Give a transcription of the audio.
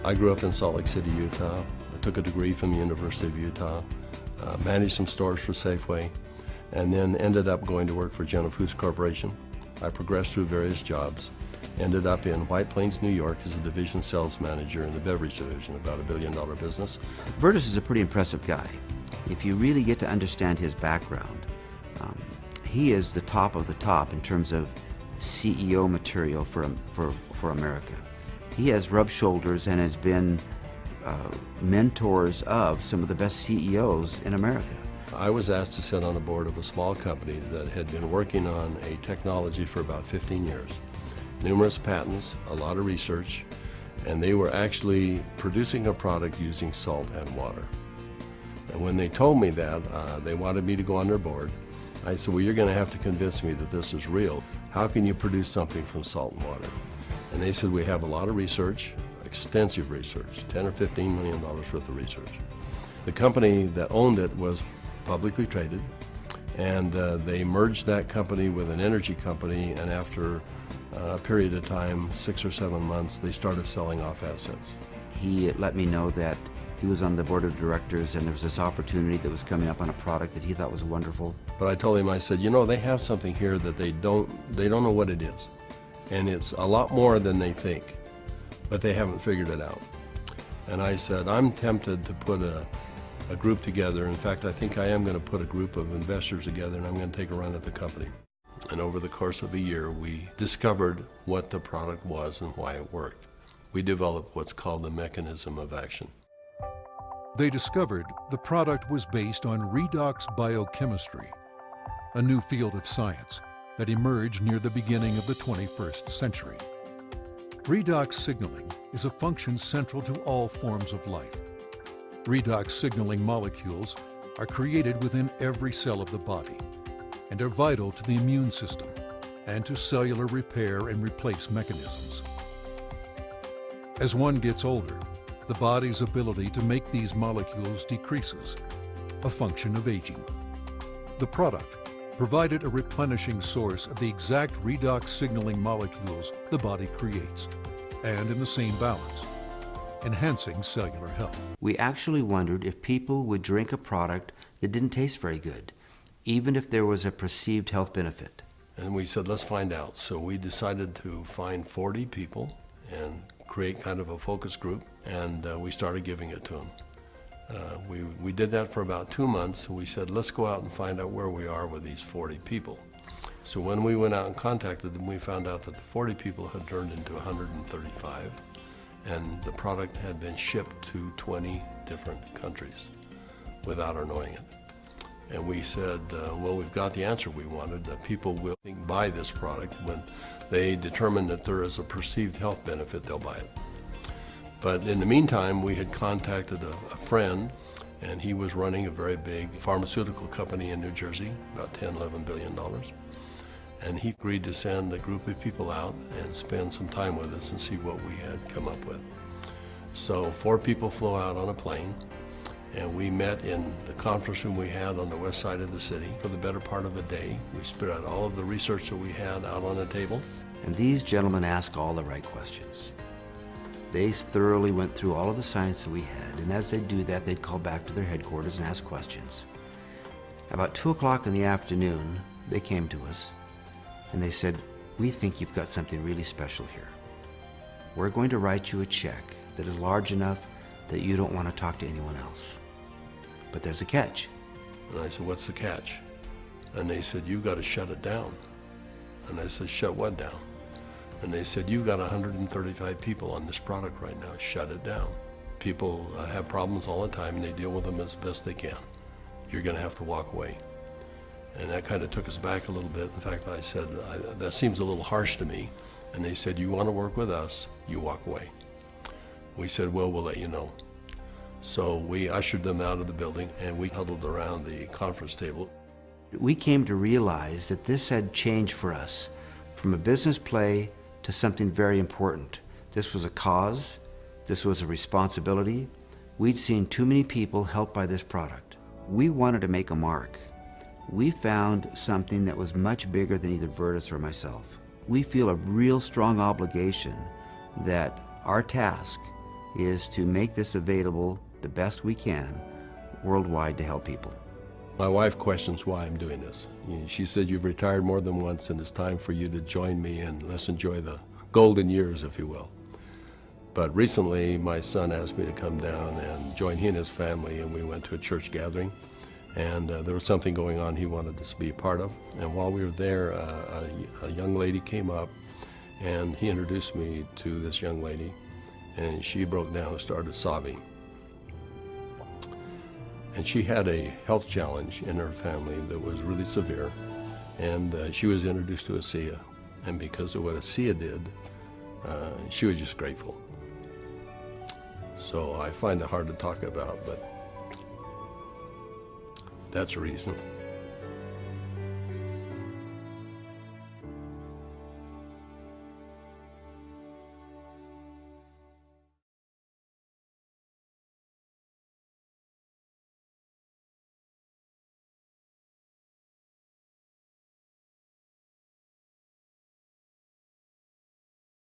I grew up in Salt Lake City, Utah. I took a degree from the University of Utah, managed some stores for Safeway, and then ended up going to work for General Foods Corporation. I progressed through various jobs, ended up in White Plains, New York as a division sales manager in the beverage division, about $1 billion business. Verdis is a pretty impressive guy. If you really get to understand his background, he is the top of the top in terms of CEO material for America. He has rubbed shoulders and has been mentors of some of the best CEOs in America. I was asked to sit on the board of a small company that had been working on a technology for about 15 years. Numerous patents, a lot of research, and they were actually producing a product using salt and water. And when they told me that, they wanted me to go on their board. I said, well, you're going to have to convince me that this is real. How can you produce something from salt and water? And they said, we have a lot of research, extensive research, $10 or $15 million worth of research. The company that owned it was publicly traded, and they merged that company with an energy company, and after a period of time, 6 or 7 months, they started selling off assets. He let me know that he was on the board of directors and there was this opportunity that was coming up on a product that he thought was wonderful. But I told him, I said, you know, they have something here that they don't know what it is. And it's a lot more than they think, but they haven't figured it out. And I said, I'm tempted to put a group together. In fact, I think I am going to put a group of investors together, and I'm going to take a run at the company. And over the course of a year, we discovered what the product was and why it worked. We developed what's called the mechanism of action. They discovered the product was based on redox biochemistry, a new field of science that emerged near the beginning of the 21st century. Redox signaling is a function central to all forms of life. Redox signaling molecules are created within every cell of the body and are vital to the immune system and to cellular repair and replace mechanisms. As one gets older, the body's ability to make these molecules decreases, a function of aging. The product provided a replenishing source of the exact redox signaling molecules the body creates, and in the same balance, enhancing cellular health. We actually wondered if people would drink a product that didn't taste very good, even if there was a perceived health benefit. And we said, let's find out. So we decided to find 40 people and create kind of a focus group, and we started giving it to them. We did that for about 2 months, and we said, let's go out and find out where we are with these 40 people. So when we went out and contacted them, we found out that the 40 people had turned into 135, and the product had been shipped to 20 different countries without our knowing it. And we said, well, we've got the answer we wanted, that people will buy this product. When they determine that there is a perceived health benefit, they'll buy it. But in the meantime, we had contacted a friend, and he was running a very big pharmaceutical company in New Jersey, about $10, $11 billion. And he agreed to send a group of people out and spend some time with us and see what we had come up with. So 4 people flew out on a plane, and we met in the conference room we had on the west side of the city for the better part of a day. We spread out all of the research that we had out on the table. And these gentlemen asked all the right questions. They thoroughly went through all of the science that we had, and as they do that, they'd call back to their headquarters and ask questions. About 2 o'clock in the afternoon, they came to us, and they said, we think you've got something really special here. We're going to write you a check that is large enough that you don't want to talk to anyone else. But there's a catch. And I said, what's the catch? And they said, you've got to shut it down. And I said, shut what down? And they said, you've got 135 people on this product right now, shut it down. People have problems all the time, and they deal with them as best they can. You're going to have to walk away. And that kind of took us back a little bit. In fact, I said, that seems a little harsh to me. And they said, you want to work with us, you walk away. We said, well, we'll let you know. So we ushered them out of the building, and we huddled around the conference table. We came to realize that this had changed for us from a business play to something very important. This was a cause, this was a responsibility. We'd seen too many people helped by this product. We wanted to make a mark. We found something that was much bigger than either Verdis or myself. We feel a real strong obligation that our task is to make this available the best we can worldwide to help people. My wife questions why I'm doing this. She said, you've retired more than once and it's time for you to join me and let's enjoy the golden years, if you will. But recently, my son asked me to come down and join he and his family, and we went to a church gathering. And there was something going on he wanted us to be a part of. And while we were there, a young lady came up, and he introduced me to this young lady, and she broke down and started sobbing. And she had a health challenge in her family that was really severe, and she was introduced to ASEA. And because of what ASEA did, she was just grateful. So I find it hard to talk about, but that's a reason.